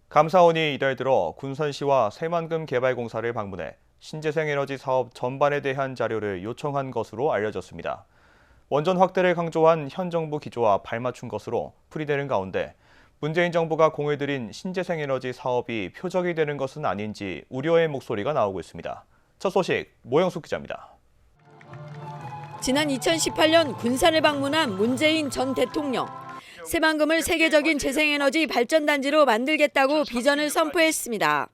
감사원이 이달 들어 군산시와 새만금 개발공사를 방문해 신재생에너지 사업 전반에 대한 자료를 요청한 것으로 알려졌습니다. 원전 확대를 강조한 현 정부 기조와 발맞춘 것으로 풀이되는 가운데 문재인 정부가 공을 들인 신재생에너지 사업이 표적이 되는 것은 아닌지 우려의 목소리가 나오고 있습니다. 첫 소식 모영숙 기자입니다. 지난 2018년 군산을 방문한 문재인 전 대통령. 새만금을 세계적인 재생에너지 발전단지로 만들겠다고 비전을 선포했습니다.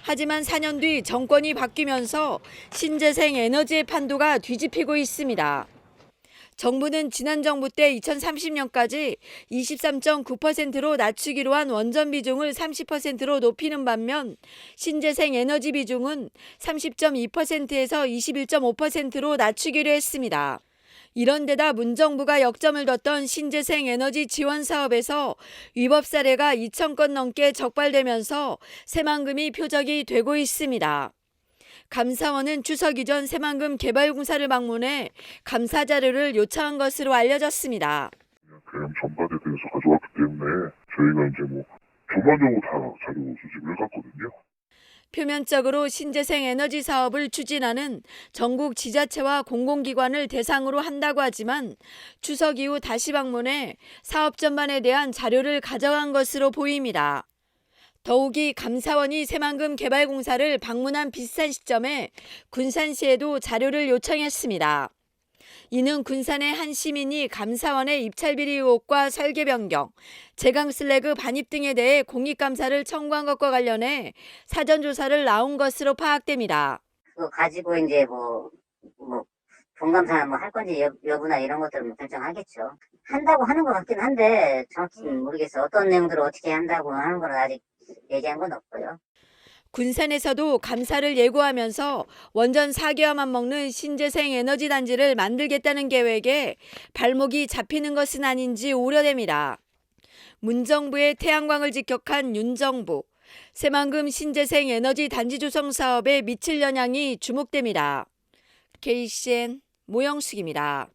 하지만 4년 뒤 정권이 바뀌면서 신재생 에너지의 판도가 뒤집히고 있습니다. 정부는 지난 정부 때 2030년까지 23.9%로 낮추기로 한 원전 비중을 30%로 높이는 반면 신재생 에너지 비중은 30.2%에서 21.5%로 낮추기로 했습니다. 이런 데다 문정부가 역점을 뒀던 신재생 에너지 지원 사업에서 위법 사례가 2,000건 넘게 적발되면서 새만금이 표적이 되고 있습니다. 감사원은 추석 이전 새만금 개발공사를 방문해 감사 자료를 요청한 것으로 알려졌습니다. 계엄 전반에 대해서 가져왔기 때문에 저희가 이제 전반적으로 다 자료 수집을 해갔거든요. 표면적으로 신재생 에너지 사업을 추진하는 전국 지자체와 공공기관을 대상으로 한다고 하지만 추석 이후 다시 방문해 사업 전반에 대한 자료를 가져간 것으로 보입니다. 더욱이 감사원이 새만금 개발공사를 방문한 비슷한 시점에 군산시에도 자료를 요청했습니다. 이는 군산의 한 시민이 감사원의 입찰비리 의혹과 설계 변경, 제강 슬래그 반입 등에 대해 공익감사를 청구한 것과 관련해 사전 조사를 나온 것으로 파악됩니다. 그거 가지고 이제 본감사 할 건지 여부나 이런 것들을 결정하겠죠. 한다고 하는 것 같긴 한데 정확히 모르겠어요. 어떤 내용들을 어떻게 한다고 하는 건 아직 얘기한 건 없고요. 군산에서도 감사를 예고하면서 원전 4개화만 먹는 신재생 에너지 단지를 만들겠다는 계획에 발목이 잡히는 것은 아닌지 우려됩니다. 문정부의 태양광을 직격한 윤 정부, 새만금 신재생 에너지 단지 조성 사업에 미칠 영향이 주목됩니다. KCN 모영숙입니다.